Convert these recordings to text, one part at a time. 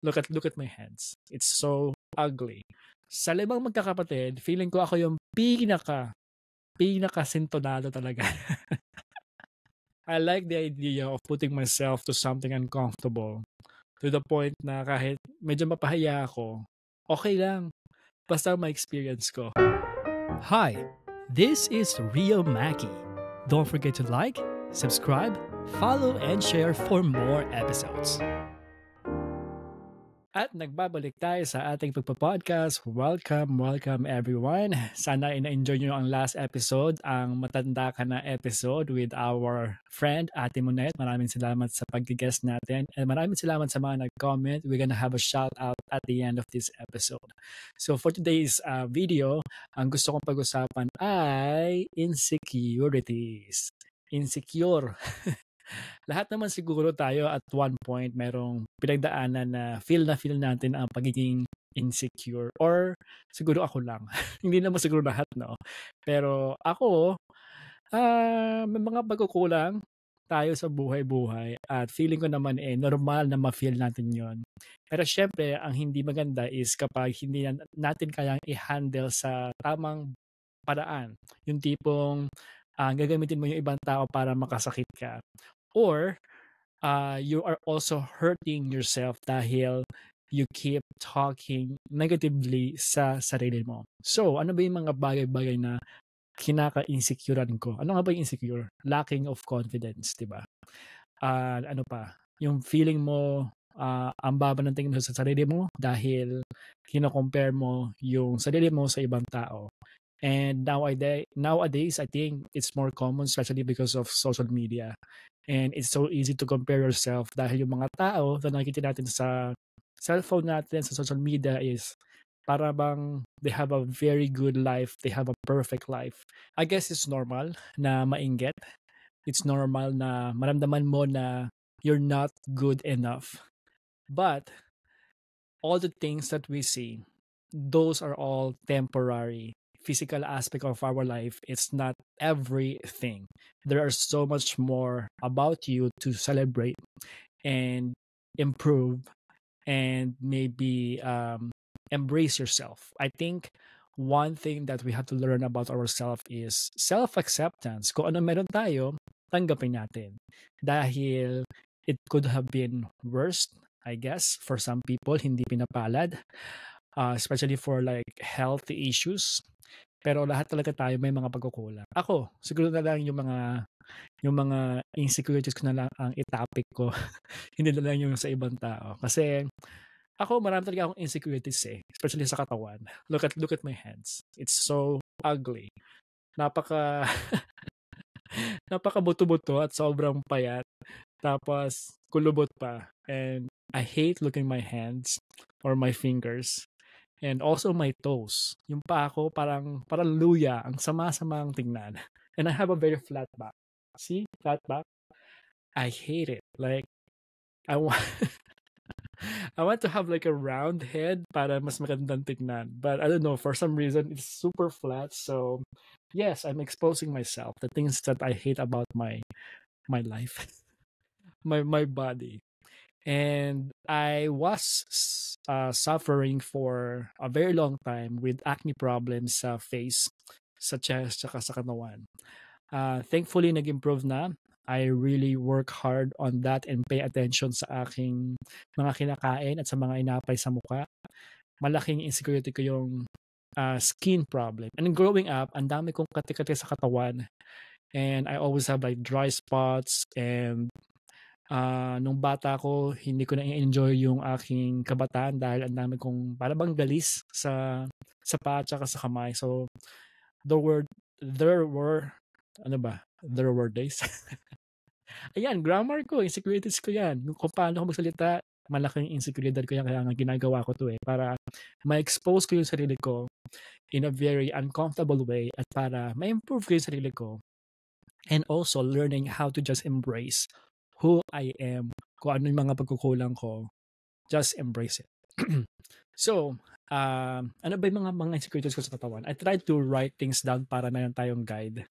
Look at my hands. It's so ugly. Sa 5 magkakapatid, feeling ko ako yung pinaka-sintonado talaga. I like the idea of putting myself to something uncomfortable to the point na kahit medyo mapahiya ako, okay lang. Basta ma-experience ko. Hi, this is Rio Mackie. Don't forget to like, subscribe, follow, and share for more episodes. At nagbabalik tayo sa ating pagpa-podcast. Welcome everyone. Sana ina-enjoy nyo ang last episode, ang Matanda Ka Na episode with our friend Ate Monet. Maraming salamat sa pag-guest natin and maraming salamat sa mga nag-comment. We're gonna have a shout out at the end of this episode. So for today's video, ang gusto kong pag-usapan ay insecurities. Insecure. Lahat naman siguro tayo at one point merong pinagdaanan na feel natin ang pagiging insecure or siguro ako lang. Hindi naman siguro lahat, no? Pero ako, may mga pagkukulang tayo sa buhay-buhay at feeling ko naman normal na ma-feel natin yon. Pero syempre, ang hindi maganda is kapag hindi natin kayang i-handle sa tamang paraan. Yung tipong gagamitin mo yung ibang tao para makasakit ka. Or you are also hurting yourself dahil you keep talking negatively sa sarili mo. So, ano ba yung mga bagay-bagay na kinaka-insecurean ko? Ano nga ba yung insecure? Lacking of confidence, di ba? Ano pa? Yung feeling mo, ang baba ng tingin mo sa sarili mo dahil kino-compare mo yung sarili mo sa ibang tao. And nowadays, I think it's more common, especially because of social media. And it's so easy to compare yourself dahil yung mga tao na nakikita natin sa cellphone natin, sa social media is para bang they have a very good life, they have a perfect life. I guess it's normal na mainggit. It's normal na maramdaman mo na you're not good enough. But all the things that we see, those are all temporary. Physical aspect of our life, it's not everything. There are so much more about you to celebrate and improve and maybe embrace yourself. I think one thing that we have to learn about ourselves is self-acceptance. Kung ano meron tayo, tanggapin natin. Dahil it could have been worse, I guess, for some people, hindi pinapalad. Especially for like healthy issues. Pero lahat talaga tayo may mga pagkukulang. Ako, siguro na lang yung mga insecurities ko na lang ang itopic ko. Hindi na lang yung sa ibang tao. Kasi ako marami talaga akong insecurities especially sa katawan. Look at my hands. It's so ugly. Napaka napaka buto-buto at sobrang payat. Tapos kulubot pa. And I hate looking my hands or my fingers. And also my toes. Yung paa ko parang luya. Ang sama-samang tingnan. And I have a very flat back. See? Flat back. I hate it. Like, I want I want to have like a round head para mas magandang tignan. But I don't know, for some reason, it's super flat. So, yes, I'm exposing myself. The things that I hate about my life. my body. And I was suffering for a very long time with acne problems sa face, sa chest, saka sa katawan. Thankfully, nag-improve na. I really work hard on that and pay attention sa aking mga kinakain at sa mga inapay sa mukha. Malaking insecurity ko yung skin problem. And growing up, ang dami kong kati-kati sa katawan. And I always have like dry spots and nung bata ko, hindi ko na enjoy yung aking kabataan dahil ang dami kong parang galis sa paa at sa kamay. So, there were days. Ayan, grammar ko, insecurities ko yan. Kung paano ako magsalita, malaking insecurity ko yan. Kaya nga ginagawa ko to para ma-expose ko yung sarili ko in a very uncomfortable way at para ma-improve ko yung sarili ko. And also learning how to just embrace who I am, kung ano yung mga pagkukulang ko, just embrace it. So, ano ba yung mga insecurities ko sa katawan? I tried to write things down para meron tayong guide.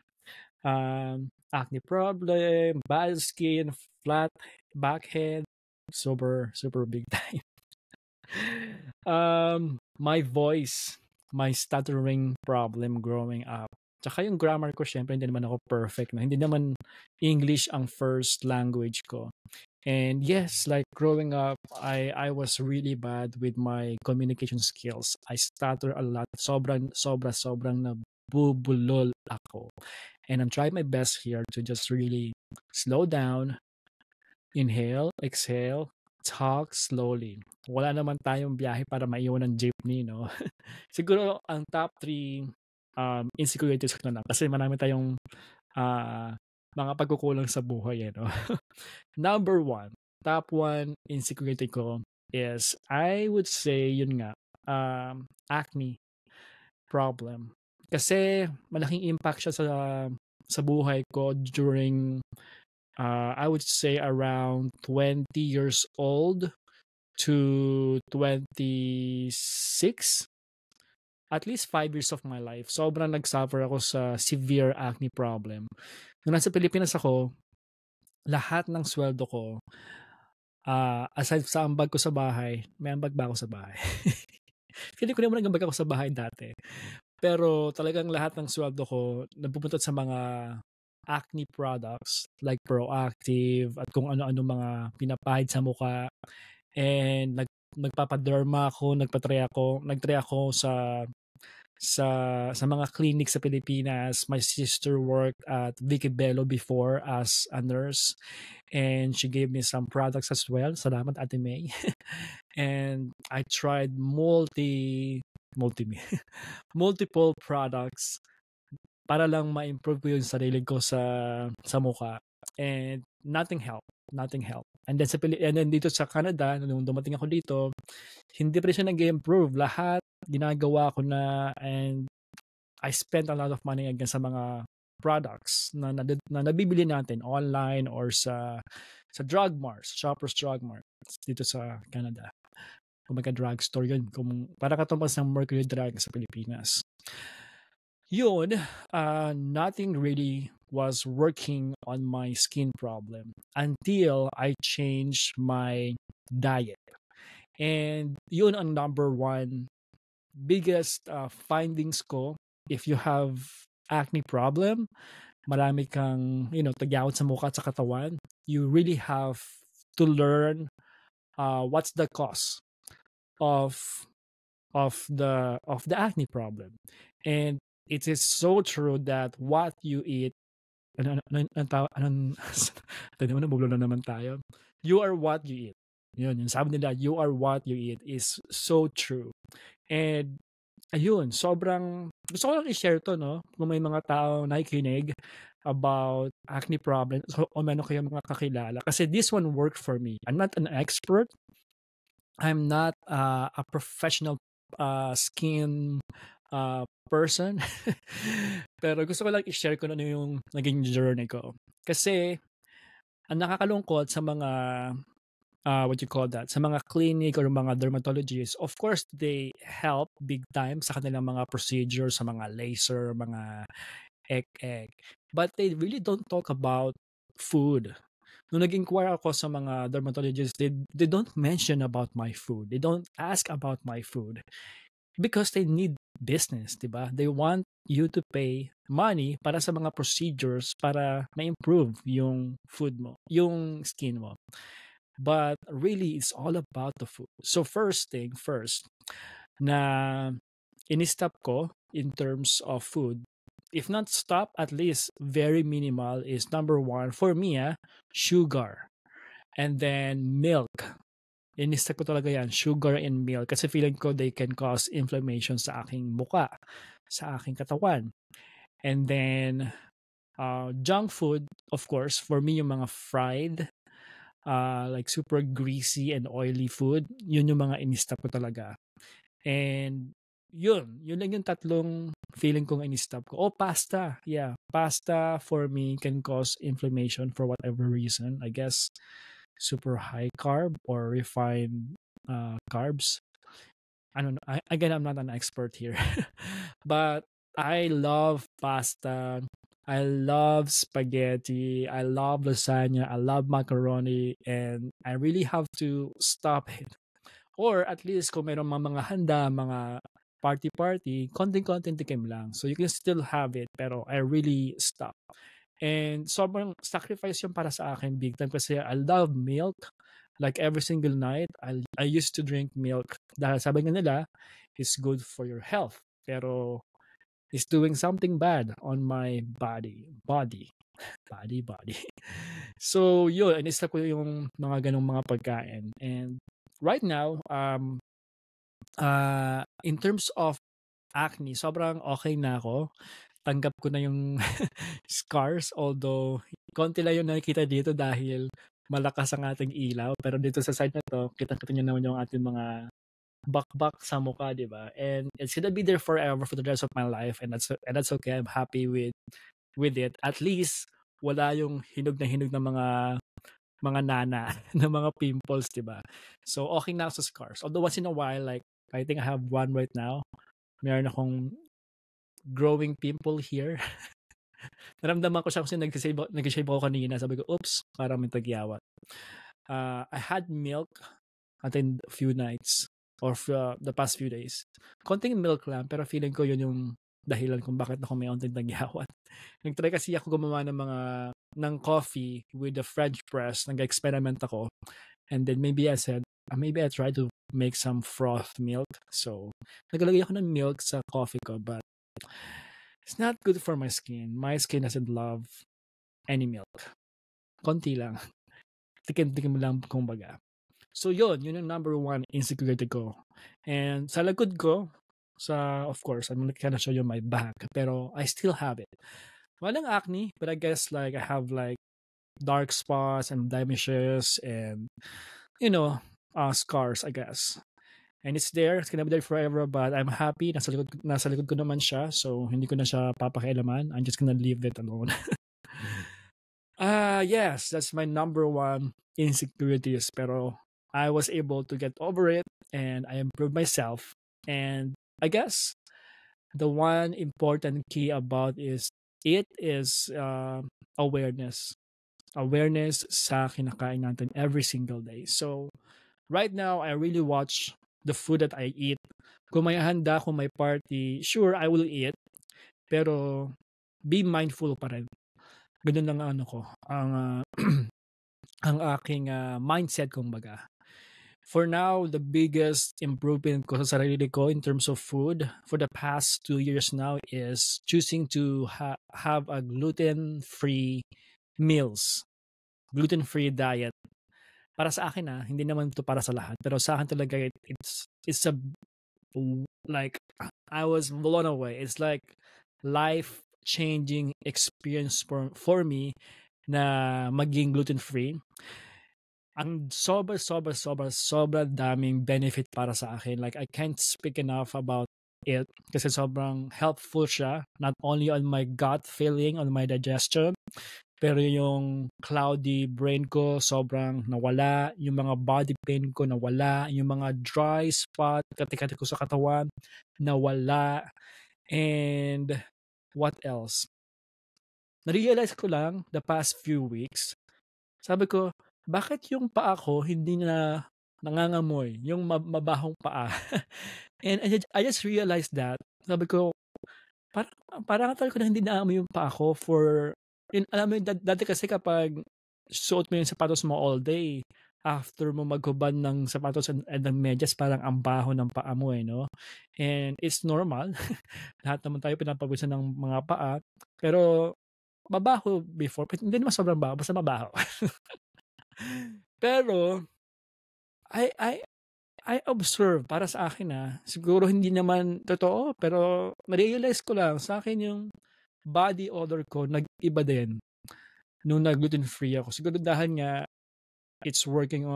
Acne problem, bad skin, flat backhead, super big time. My voice, my stuttering problem growing up. Tsaka yung grammar ko, syempre, hindi naman ako perfect. No? Hindi naman English ang first language ko. And yes, like growing up, I was really bad with my communication skills. I stutter a lot. Sobrang nabubulol ako. And I'm trying my best here to just really slow down, inhale, exhale, talk slowly. Wala naman tayong biyahe para maiwan ng jeepney, no? Siguro ang top 3 insecurities ko na lang kasi marami tayong ah, mga pagkukulang sa buhay, no? Number 1, top 1 insecurity ko is I would say yun nga, acne problem. Kasi malaking impact siya sa buhay ko during I would say around 20 years old to 26. At least 5 years of my life. Sobrang nag-suffer ako sa severe acne problem. Nung nasa Pilipinas ako, lahat ng sweldo ko, aside sa ambag ko sa bahay, may ambag ba ako sa bahay? Feeling ko naman nag-ambag ako sa bahay dati. Pero talagang lahat ng sweldo ko napupunta sa mga acne products like Proactive at kung ano-ano mga pinapahid sa mukha. And nagpapaderma ako, nagtry ako sa mga clinic sa Pilipinas. My sister worked at Vicky Bello before as a nurse, and she gave me some products as well. Salamat, Ate May. And I tried multiple products para lang ma-improve ko yung sarili ko sa mukha. And nothing helped. And then dito sa Canada, nung dumating ako dito, hindi pa rin siya nag-improve. Lahat ginagawa ko na, and I spent a lot of money again sa mga products na nabibili natin online or sa drug marts, Shoppers Drug Mart dito sa Canada. Kung may drugstore yun, para katumbas ng Mercury Drug sa Pilipinas. Yun, nothing really was working on my skin problem until I changed my diet. And yun ang number 1 biggest findings ko. If you have acne problem, marami kang, tagyawat sa mukha at sa katawan, you really have to learn what's the cause of the acne problem. And it is so true that what you eat, naman tayo. You are what you eat. Yun, sabi nila, you are what you eat is so true. And ayun, sobrang gusto ko lang i-share to, no? Kung may mga tao nakikinig about acne problem, o meron kayo mga kakilala. Kasi this one worked for me. I'm not an expert. I'm not a professional skin person. Pero gusto ko lang i-share ko na yung naging journey ko. Kasi ang nakakalungkot sa mga sa mga clinic or mga dermatologists, of course, they help big time sa kanilang mga procedures, sa mga laser, mga egg. But they really don't talk about food. Nung nag-inquire ako sa mga dermatologists, they don't mention about my food. They don't ask about my food. Because they need business, diba? They want you to pay money para sa mga procedures para ma-improve yung food mo, yung skin mo. But really, it's all about the food. So first thing first, na in-stop ko in terms of food, if not stop, at least very minimal, is number 1, for me, sugar. And then milk. In-stop ko talaga yan, sugar and milk. Kasi feeling ko they can cause inflammation sa aking muka, sa aking katawan. And then, junk food, of course, for me, yung mga fried, like super greasy and oily food, yun yung mga in-stop ko talaga. And yun lang yung tatlong feeling kong in-stop ko. Pasta. Yeah, pasta for me can cause inflammation for whatever reason. I guess super high carb or refined carbs. I don't know. Again, I'm not an expert here. But I love pasta. I love spaghetti. I love lasagna. I love macaroni. And I really have to stop it. Or at least kung mayroong mga handa, mga party-party, konting-konting tikim lang. So you can still have it, pero I really stop. And sobrang sacrifice yung para sa akin big time kasi I love milk. Like every single night, I used to drink milk dahil sabi nga nila, it's good for your health. Pero it's doing something bad on my body. So yun, inista ko yung mga ganong mga pagkain. And right now, in terms of acne, sobrang okay na ako. Tanggap ko na yung scars, although konti lang yung nakikita dito dahil malakas ang ating ilaw. Pero dito sa side na to, kita-kita nyo naman yung ating mga bakbak sa mukha, di ba? And it's gonna be there forever for the rest of my life, and that's okay. I'm happy with it. At least wala yung hinog na mga nana ng mga pimples, di ba? So okay na ako sa scars. Although once in a while, like I think I have one right now. Meron akong growing pimple here. Naramdaman ko siya kasi nag-shave ako kanina. Sabi ko, oops, parang may tagyawat. I had milk I think a few nights or the past few days. Konting milk lang, pero feeling ko yun yung dahilan kung bakit ako may onting tagyawat. Nag-try kasi ako gumawa ng coffee with the French press. Nag-experiment ako. And then maybe I said, maybe I try to make some froth milk. So, naglagay ako ng milk sa coffee ko, but it's not good for my skin. My skin doesn't love any milk. Konti lang. Tikim-tikim lang kumbaga. So yun yung number one insecurity ko. And sa likod ko, of course, I'm not gonna show you my back, pero I still have it. Walang acne, but I guess like I have like dark spots and blemishes and scars, I guess. And it's there, it's gonna be there forever, but I'm happy, nasa likod ko naman siya, so hindi ko na siya papakialaman. I'm just gonna leave it alone. Yes, that's my number one insecurities, pero I was able to get over it and I improved myself. And I guess the one important key about is awareness. Awareness sa kinakain natin every single day. So right now, I really watch the food that I eat. Kung may handa, kung may party, sure, I will eat. Pero be mindful pa rin. Ganun lang ang ang aking mindset kumbaga. For now, the biggest improvement ko sa sarili ko in terms of food for the past 2 years now is choosing to have a gluten-free meals. Gluten-free diet. Para sa akin hindi naman to para sa lahat. Pero sa akin talaga, it's a, like, I was blown away. It's like life-changing experience for me na maging gluten-free. Ang sobra daming benefit para sa akin. Like, I can't speak enough about it kasi sobrang helpful siya. Not only on my gut feeling, on my digestion, pero yung cloudy brain ko sobrang nawala. Yung mga body pain ko nawala. Yung mga dry spot, kati-kati ko sa katawan, nawala. And what else? Narealize ko lang the past few weeks. Sabi ko, bakit yung paa ko hindi na nangangamoy? Yung mabahong paa. And I just realized that. Sabi ko, parang tagal ko na hindi naamoy yung paa ko for... alam mo yun, dati kasi kapag suot mo yung sapatos mo all day, after mo maghubad ng sapatos and ng medyas, parang ang baho ng paa mo no? And it's normal. Lahat naman tayo pinapawisan ng mga paa. Pero mabaho before. Hindi naman sobrang baho, basta mabaho. Pero I observe para sa akin siguro hindi naman totoo, pero na-realize ko lang sa akin yung body odor ko nag-iba din nung nag-gluten free ako. Siguro dahil nga it's working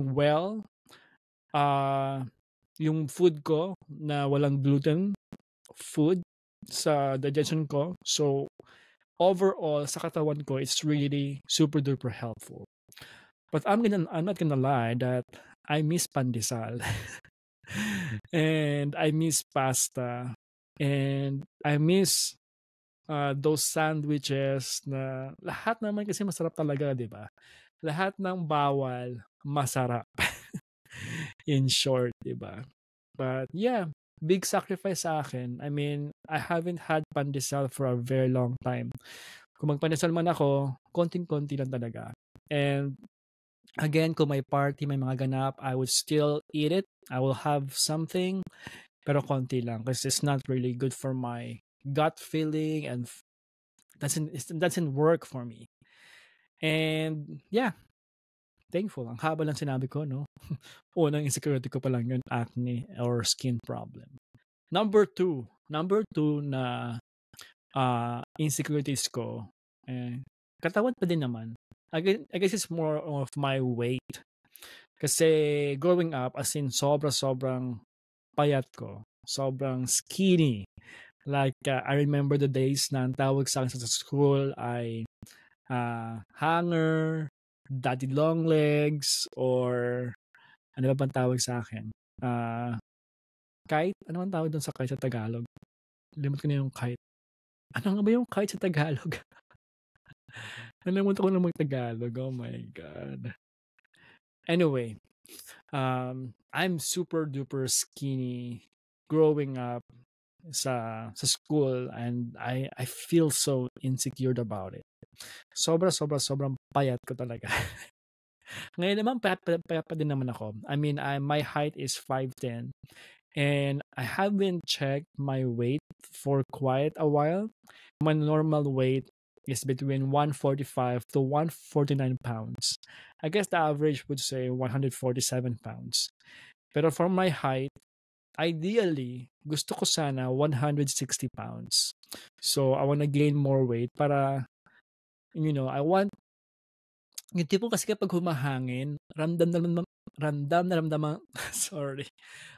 well. Yung food ko na walang gluten food sa digestion ko. So overall sa katawan ko, it's really super duper helpful. But I'm not gonna lie that I miss pandesal. And I miss pasta. And I miss those sandwiches na lahat naman kasi masarap talaga, di ba? Lahat ng bawal, masarap. In short, diba? But yeah, big sacrifice sa akin. I mean, I haven't had pandesal for a very long time. Kung magpandesal man ako, konting-konti lang talaga. And again, kung may party, may mga ganap, I would still eat it. I will have something, pero konti lang because it's not really good for my gut feeling and doesn't work for me. And yeah, thankful. Ang haba lang sinabi ko, no? Unang insecurity ko pa lang yun, acne or skin problem. Number two na insecurities ko, katawan pa din naman. I guess it's more of my weight. Kasi growing up, as in sobrang payat ko. Sobrang skinny. Like, I remember the days na ang tawag sa akin sa school ay hanger, daddy long legs, or ano ba bang tawag sa akin? Kite? Ano bang tawag doon sa kite sa Tagalog? Limot ko na yung kite. Ano nga ba yung kite sa Tagalog? Nalimutan ko na mag-Tagalog. Oh my God. Anyway, I'm super duper skinny growing up sa school, and I feel so insecure about it. Sobrang payat ko talaga. Ngayon naman payat pa din naman ako. I mean, my height is 5'10", and I haven't checked my weight for quite a while. My normal weight is between 145 to 149 pounds. I guess the average would say 147 pounds. Pero for my height, ideally, gusto ko sana 160 pounds. So, I want to gain more weight para, I want, yung tipo kasi kapag humahangin, ramdam na ramdam, sorry,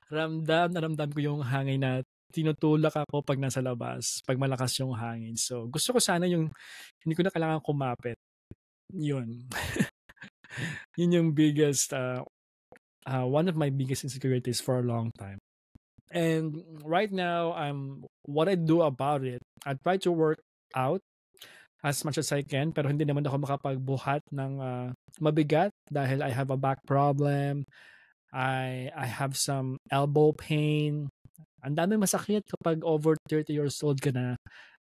ramdam na ramdam ko yung hangin na tinutulak ako pag nasa labas, pag malakas yung hangin. So, gusto ko sana yung, hindi ko na kailangan kumapit. Yun. Yun yung biggest, one of my biggest insecurities for a long time. And right now, what I do about it, I try to work out as much as I can, pero hindi naman ako makapagbuhat ng mabigat dahil I have a back problem. I have some elbow pain. Ang dami masakit kapag over 30 years old ka na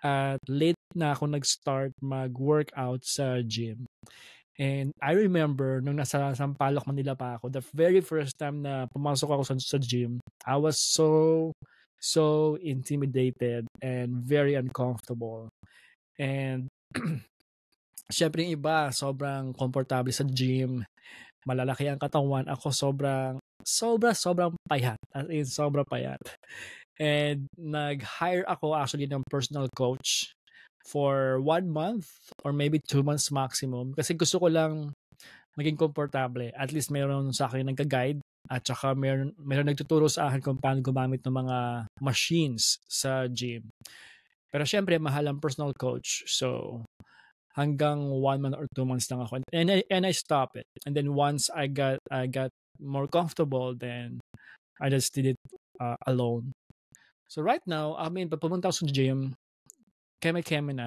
at late na ako nag-start mag-workout sa gym. And I remember nung nasa Sampaloc, Manila pa ako, the very first time na pumasok ako sa gym, I was so intimidated and very uncomfortable. And syempre yung iba, sobrang komportable sa gym, malalaki ang katawan. Ako sobrang payat. As in, sobrang payat. And nag-hire ako actually ng personal coach for 1 month or maybe 2 months maximum. Kasi gusto ko lang maging komportable. At least meron sa akin nagka-guide at saka meron nagtuturo sa akin kung paano gumamit ng mga machines sa gym. Pero syempre, mahal ang personal coach. So, hanggang 1 month or 2 months lang ako. And I stop it. And then once I got more comfortable, then I just did it alone. So right now, I mean, pag pumunta ako sa gym, keme na.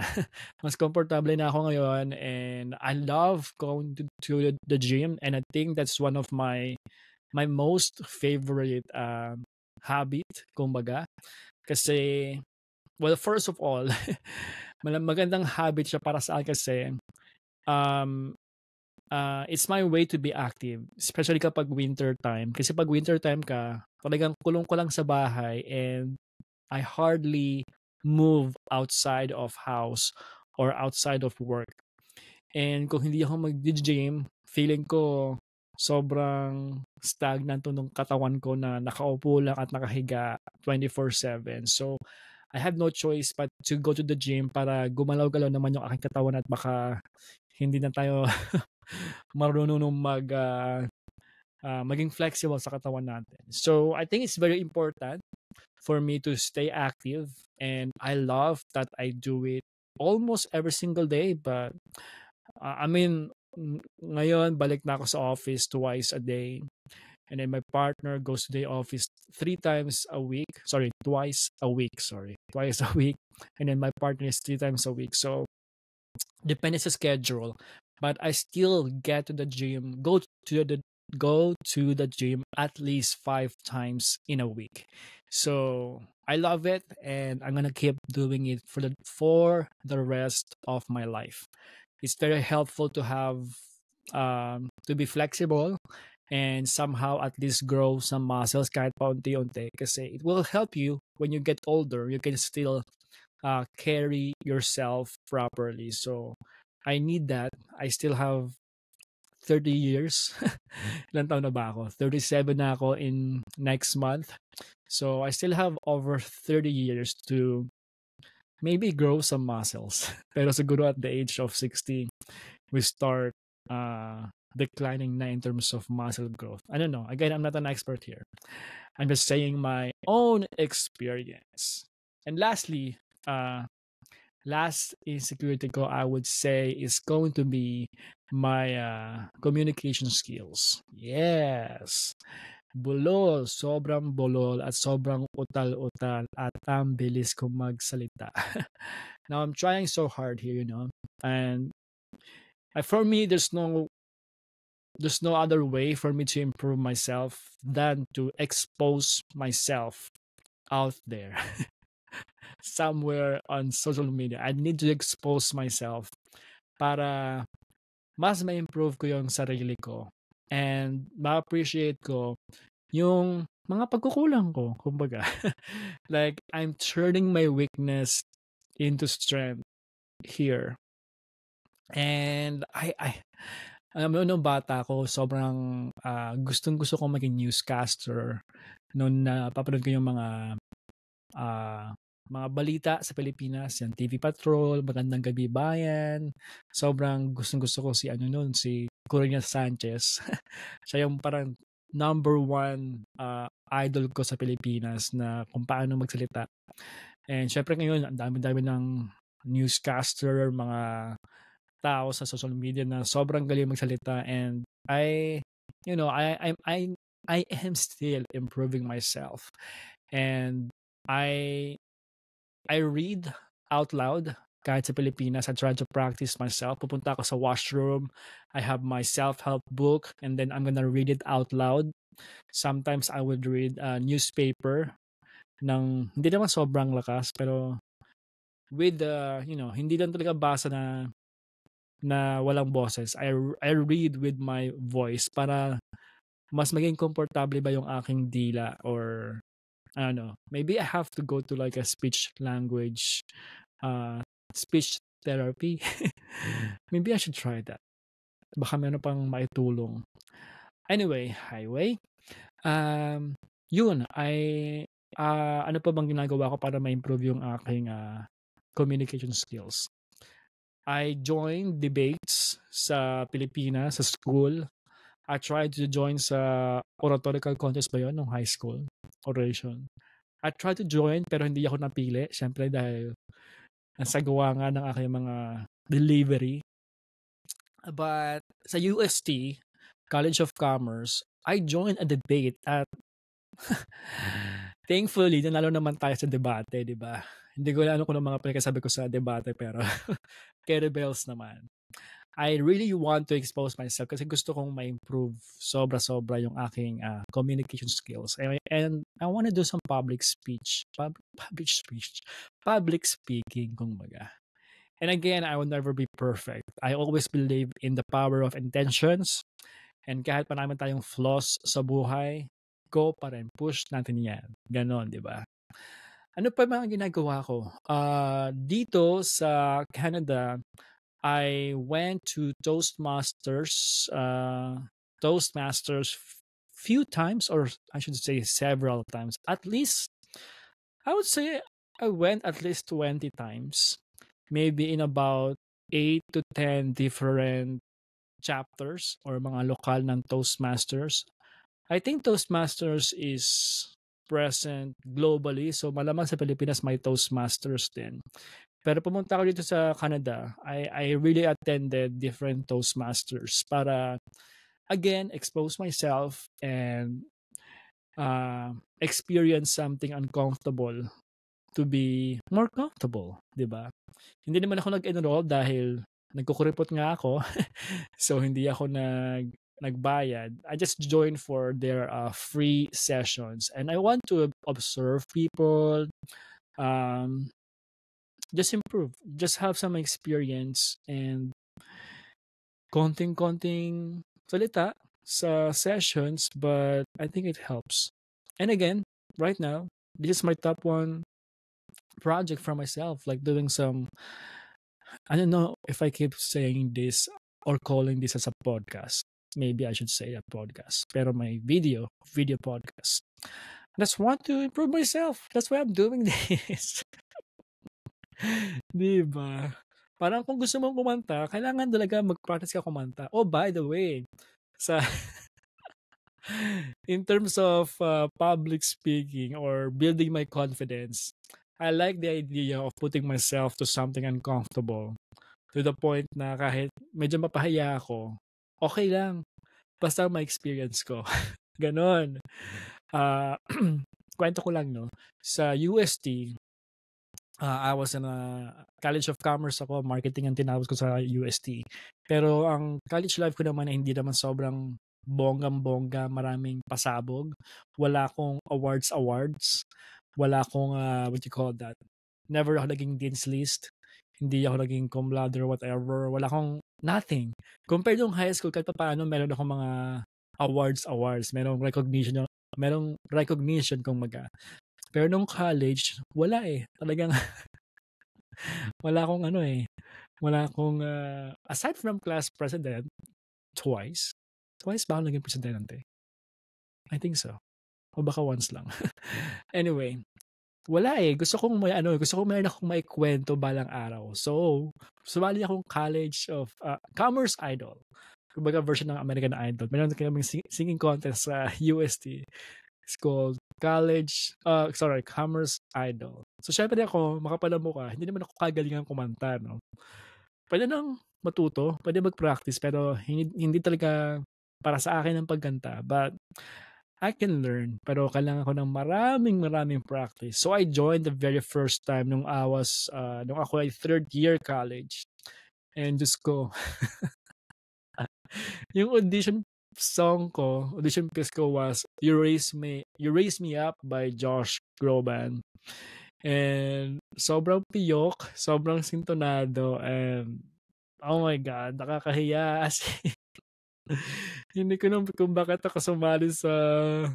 Mas comfortable na ako ngayon, and I love going to the gym, and I think that's one of my most favorite habit, kumbaga. Kasi, well, first of all, magandang habit siya para sa akin kasi it's my way to be active, especially kapag winter time. Kasi pag winter time ka, talagang kulong ko lang sa bahay, and I hardly move outside of house or outside of work. And kung hindi ako mag-gym, feeling ko sobrang stagnant ng katawan ko na nakaupo lang at nakahiga 24/7. So, I have no choice but to go to the gym para gumalaw-galaw naman yung aking katawan at baka hindi na tayo marunong maging flexible sa katawan natin. So, I think it's very important for me to stay active, and I love that I do it almost every single day. But I mean, ngayon balik na ako sa office twice a day, and then my partner goes to the office twice a week, and then my partner is 3 times a week. So depends sa schedule, but I still get to the gym, go to go to the gym at least 5 times in a week. So I love it, and I'm gonna keep doing it for the rest of my life. It's very helpful to have to be flexible and somehow at least grow some muscles kahit paunti-unti kasi it will help you when you get older. You can still carry yourself properly. So I need that. I still have 30 years. Ilan taon na ba ako? 37 na ako in next month. So I still have over 30 years to maybe grow some muscles. Pero siguro at the age of 60, we start declining na in terms of muscle growth. I don't know. Again, I'm not an expert here. I'm just saying my own experience. And lastly, last insecurity ko I would say is going to be my communication skills. Yes. Bulol, sobrang bulol at sobrang utal-utal at ang bilis kong magsalita. Now I'm trying so hard here, and for me there's no other way for me to improve myself than to expose myself out there. Somewhere on social media. I need to expose myself para mas ma-improve ko yung sarili ko and ma-appreciate ko yung mga pagkukulang ko, kumbaga. Like, I'm turning my weakness into strength here. And alam mo, nung bata ko, sobrang gustong-gusto kong maging newscaster. Noon napapanood ko yung mga balita sa Pilipinas, yan, TV Patrol, Magandang Gabi Bayan. Sobrang gustong-gusto ko si Corina Sanchez. Siya yung parang number one idol ko sa Pilipinas na kung paano magsalita. And syempre ngayon, ang dami-dami ng newscaster, mga tao sa social media na sobrang galing magsalita, and I am still improving myself. And I read out loud kahit sa Pilipinas. I try to practice myself. Pupunta ako sa washroom. I have my self-help book and then I'm gonna read it out loud. Sometimes I would read a newspaper ng hindi naman sobrang lakas pero with hindi lang talaga basa na walang boses. I read with my voice para mas maging komportable ba yung aking dila, or I don't know. Maybe I have to go to like a speech language, speech therapy. Maybe I should try that. Baka meron pang maitulong. Anyway, highway. Yun, ano pa bang ginagawa ko para ma-improve yung aking communication skills? I joined debates sa Pilipinas, sa school. I tried to join sa oratorical contest ba yun nung high school? Oration. I tried to join pero hindi ako napili. Siyempre dahil ang sagawa nga ng aking mga delivery. But sa UST, College of Commerce, I joined a debate at thankfully, nanalo naman tayo sa debate, di ba? Hindi ko alam kung ano mga pinagkasabi ko sa debate pero kettlebells naman. I really want to expose myself kasi gusto kong ma-improve sobra-sobra yung aking communication skills. And I want to do some public speaking, kumbaga. And again, I will never be perfect. I always believe in the power of intentions. And kahit marami tayong flaws sa buhay, go pa rin. Push natin yan. Ganon, di ba? Ano pa mga ginagawa ko? Dito sa Canada, I went to Toastmasters few times, or I should say several times. At least, I would say I went at least 20 times. Maybe in about 8 to 10 different chapters or mga lokal ng Toastmasters. I think Toastmasters is present globally. So malamang sa Pilipinas may Toastmasters din. Pero pumunta ako dito sa Canada, I really attended different Toastmasters para, again, expose myself and experience something uncomfortable to be more comfortable, di ba? Hindi naman ako nag-enroll dahil nagkukuripot nga ako. So, hindi ako nagbayad. I just joined for their free sessions, and I want to observe people, um, just improve, just have some experience and konting-konting salita sa sessions, but I think it helps. And again, right now, this is my top one project for myself, like doing some, I don't know if I keep saying this or calling this as a podcast. Maybe I should say a podcast. Pero my video podcast. Just want to improve myself. That's why I'm doing this. Di ba? Parang kung gusto mong kumanta, kailangan talaga mag-practice ka kumanta. Oh, by the way, sa in terms of public speaking or building my confidence, I like the idea of putting myself to something uncomfortable to the point na kahit medyo mapahiya ako, okay lang. Basta ma-experience ko. Ganon. Ah, kwento ko lang, no? Sa UST, I was in a College of Commerce ako, marketing ang tinawag ko sa UST. Pero ang college life ko naman ay hindi naman sobrang bonggang-bongga, maraming pasabog. Wala akong awards. Wala akong, what you call that? Never ako naging dean's list. Hindi ako naging cum laude or whatever. Wala akong nothing. Compared nung high school, kahit paano meron akong mga awards. Merong recognition kung maga. Pero nung college, wala eh. Talagang wala akong wala akong, aside from class president, twice ba ako naging presidente? I think so. O baka once lang. Anyway, wala eh. Gusto kong meron akong maikwento balang araw. So, sumali akong College of Commerce Idol. Kumbaga version ng American Idol. Meron kaming singing contest sa UST. It's called Commerce Idol. So, syempre ako, makapalamuka, hindi naman ako kagalingan kumanta, no? Pwede nang matuto, pwede mag-practice, pero hindi talaga para sa akin ang pagkanta. But, I can learn, pero kailangan ko ng maraming practice. So, I joined the very first time nung ako ay third year college. And just ko, yung audition piece ko was You Raise Me Up by Josh Groban. And sobrang piyok, sobrang sintonado, and oh my God, nakakahiya. Hindi ko kung bakit ako sumali sa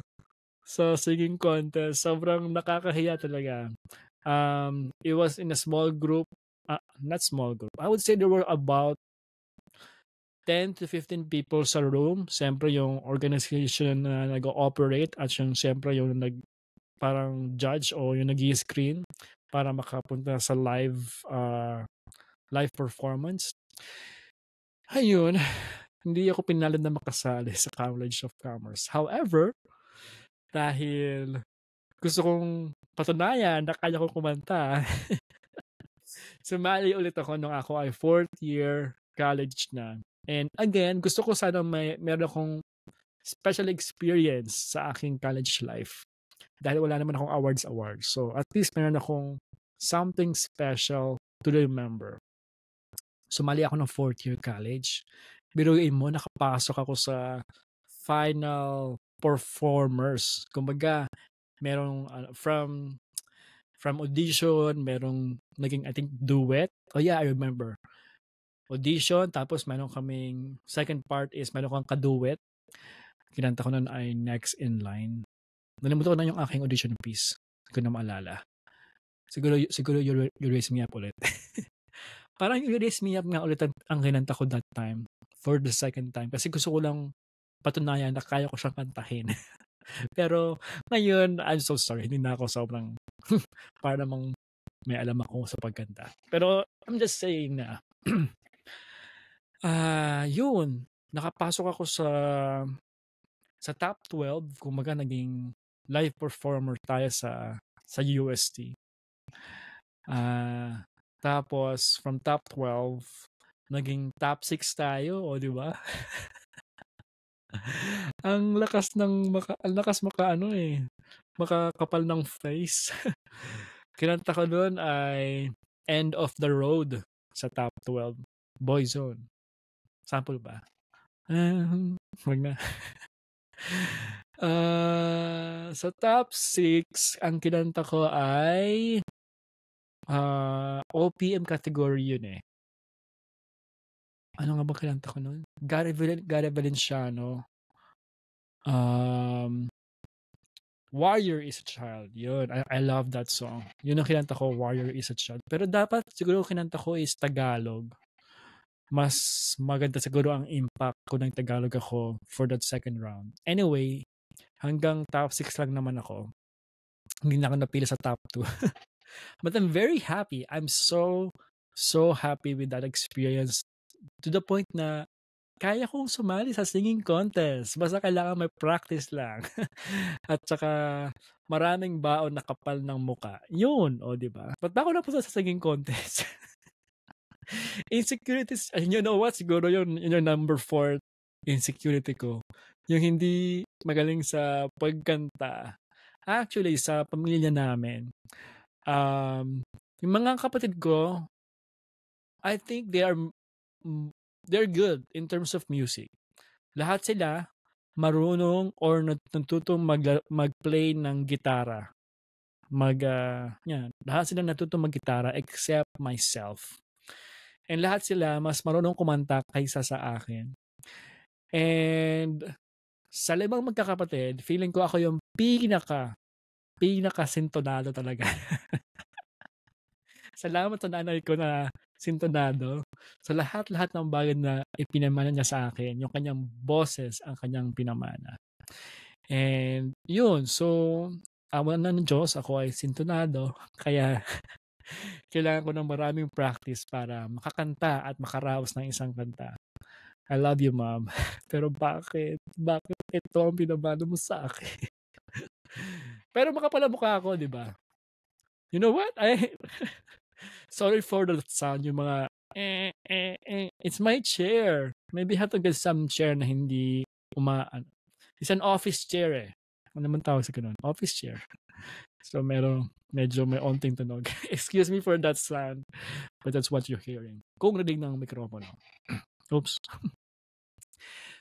singing contest. Sobrang nakakahiya talaga. It was in a small group, not small group. I would say there were about 10 to 15 people sa room. Siyempre yung organization na nag-ooperate at yung siyempre yung parang judge o yung nag-i-screen para makapunta sa live performance. Ayun, hindi ako pinalad na makasali sa College of Commerce. However, dahil gusto kong patunayan na kaya ko kumanta, sumali ulit ako nung ako ay 4th year college na. And again, gusto ko sana meron akong special experience sa aking college life. Dahil wala naman akong awards. So at least meron akong something special to remember. Sumali ako ng 4th year college. Biruin mo, nakapasok ako sa final performers. Kumbaga, merong from audition, merong naging, I think, duet. Oh yeah, I remember. Audition, tapos meron kaming, second part is meron kang kaduet. Kinanta ko nun ay Next in Line. Nalimutan ko na yung aking audition piece. Hindi ko na maalala. Siguro you Raise Me Up ulit. Parang You Raise Me Up nga ulit ang kinanta ko that time. For the second time. Kasi gusto ko lang patunayan na kaya ko siyang kantahin. Pero ngayon, I'm so sorry. Hindi na ako sobrang para namang may alam ako sa pagkanta. Pero I'm just saying na yun. Nakapasok ako sa top 12. Kumaga naging live performer tayo sa UST. Tapos from top 12 naging top 6 tayo, o di ba? Ang lakas makakapal ng face. Kinanta ko doon ay End of the Road sa top 12. Boyzone. Sample ba? Wag na. Sa top 6, ang kinanta ko ay OPM category yun eh. Ano nga ba kinanta ko nun? Gary Valenciano. Warrior is a Child. Yun. I love that song. Yun ang kinanta ko, Warrior is a Child. Pero dapat siguro kinanta ko is Tagalog. Mas maganda siguro ang impact ko ng Tagalog ako for that second round. Anyway, hanggang top 6 lang naman ako. Hindi na ako napili sa top 2. But I'm very happy. I'm so happy with that experience to the point na kaya kong sumali sa singing contest. Basta kailangan may practice lang. At saka maraming baon na kapal ng muka. Yun, o diba? Ba't ba ako napunta sa singing contest? Insecurities, you know what? Siguro yun yung number 4 insecurity ko. Yung hindi magaling sa pagkanta. Actually, sa pamilya namin, yung mga kapatid ko, I think they're good in terms of music. Lahat sila marunong or natutong mag-play ng gitara. Lahat sila natutong mag-gitara except myself. And lahat sila mas marunong kumanta kaysa sa akin. And sa 5 magkakapatid, feeling ko ako yung pinaka-sintonado talaga. Salamat sa nanay ko na sintonado. Sa lahat-lahat ng bagay na ipinamana niya sa akin, yung kanyang boses ang kanyang pinamana. And yun, so awan na ng Diyos, ako ay sintonado. Kaya kailangan ko ng maraming practice para makakanta at makaraos ng isang kanta. I love you, Mom. Pero bakit? Bakit ito ang pinamana mo sa akin? Pero makapala-mukha ako, di ba? You know what? Sorry for the sound, yung mga it's my chair. Maybe have to get some chair na hindi It's an office chair eh. Ano naman tawag sa ganun? Office chair. So medyo may onting tunog. Excuse me for that sound, but that's what you're hearing. Kung rinig ng mikropono. Oops.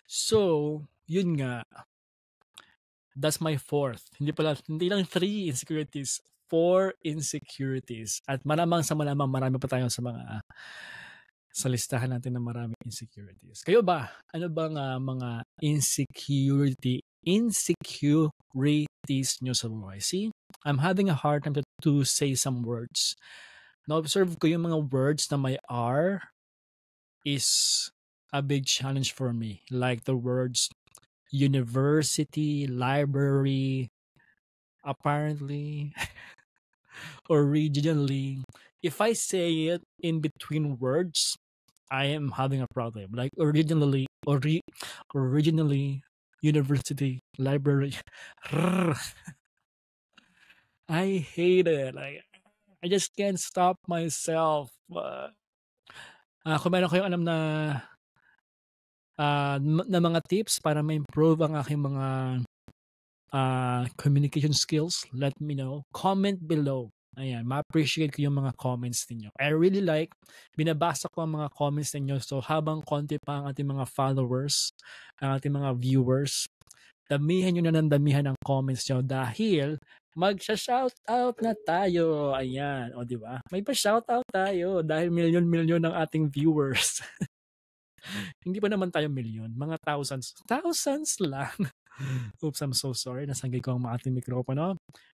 So, yun nga. That's my 4th. Hindi lang 3 insecurities, 4 insecurities. At malamang marami pa tayo sa listahan natin ng maraming insecurities. Kayo ba? Ano bang mga insecurities nyo sa buhay? See, I'm having a hard time to say some words. Na-observe ko yung mga words na may R is a big challenge for me. Like the words university, library, apparently, originally. If I say it in between words, I am having a problem. Like originally, university, library. I hate it. Like, I just can't stop myself. Kung meron kayong alam na mga tips para ma-improve ang aking mga communication skills, let me know. Comment below. Ayan, ma-appreciate ko yung mga comments ninyo. I really like, binabasa ko ang mga comments ninyo. So habang konti pa ang ating mga followers, ang ating mga viewers, damihan nyo na ng damihan ang comments nyo dahil magsha-shoutout na tayo. Ayan, o diba? May pa-shoutout tayo dahil milyon-milyon ng ating viewers. Hindi pa naman tayo milyon, mga thousands lang. Oops, I'm so sorry. Nasanggay ko ang ating mikropono.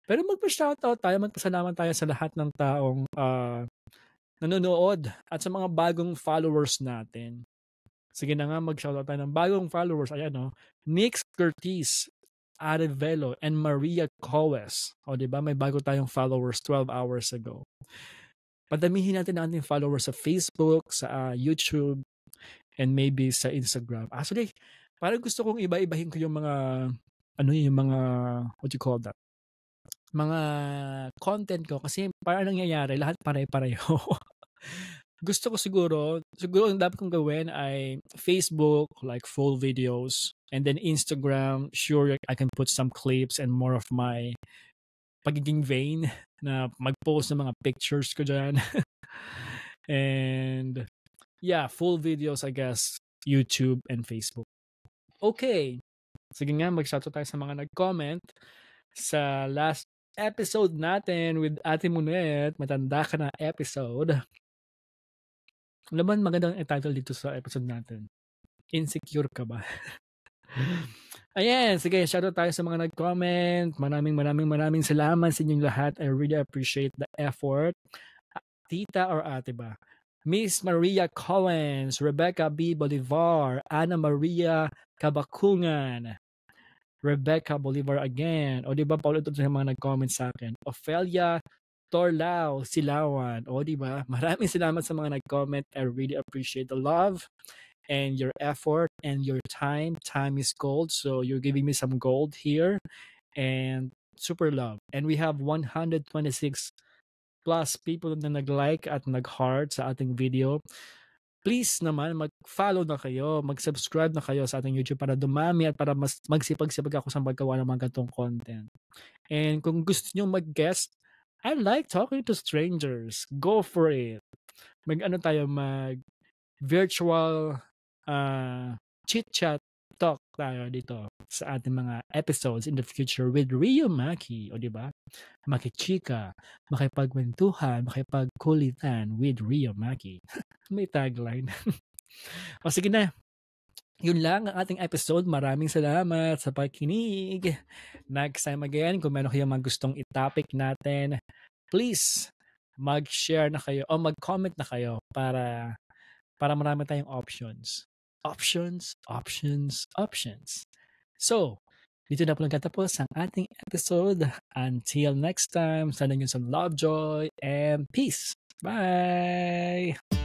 Pero magpa-shoutout tayo, magpasalamat tayo sa lahat ng taong nanonood at sa mga bagong followers natin. Sige na nga, mag-shoutout tayo ng bagong followers. Ayan, Nix Curtis, Arevelo, and Maria Coes. O, diba? May bago tayong followers 12 hours ago. Padamihin natin ang ating followers sa Facebook, sa YouTube, and maybe sa Instagram. Actually, parang gusto kong iba-ibahin ko yung mga, what you call that? Mga content ko kasi parang nangyayari, lahat pare-pareho. Gusto ko siguro ang dapat kong gawin ay Facebook, like full videos, and then Instagram, sure I can put some clips and more of my pagiging vain na mag-post ng mga pictures ko dyan. And yeah, full videos, I guess, YouTube and Facebook. Okay. Sige nga, mag-shoutout tayo sa mga nag-comment sa last episode natin with Ate Monet. Matanda ka na episode. Alam mo, magandang title dito sa episode natin. Insecure ka ba? Ayan, sige, shoutout tayo sa mga nag-comment. Maraming salamat sa inyong lahat. I really appreciate the effort. Tita or ate ba? Miss Maria Collins, Rebecca B. Bolivar, Ana Maria Kabakungan, Rebecca Bolivar again. O di ba paulit sa mga nag-comment sa akin. Ophelia Torlao Silawan. O di ba? Maraming salamat sa mga nag-comment. I really appreciate the love and your effort and your time. Time is gold. So you're giving me some gold here. And super love. And we have 126 plus people na nag-like at nag-heart sa ating video. Please naman, mag-follow na kayo, mag-subscribe na kayo sa ating YouTube para dumami at para mas magsipag-sipag ako sa maggawa ng mga ganitong content. And kung gusto nyo mag-guest, I like talking to strangers. Go for it. Mag-virtual chit-chat talk tayo dito sa ating mga episodes in the future with Rio Maki, o di ba? Makichika, makipagkwentuhan, makipagkulitan with Rio Maki. May tagline. O sige na. Yun lang ang ating episode. Maraming salamat sa pakikinig. Next time again, kung meron kayong mga gustong i-topic natin, please mag-share na kayo o mag-comment na kayo para marami tayong options. Options. So, dito na po nagtatapos ang ating episode. Until next time, sana nyo some love, joy, and peace. Bye!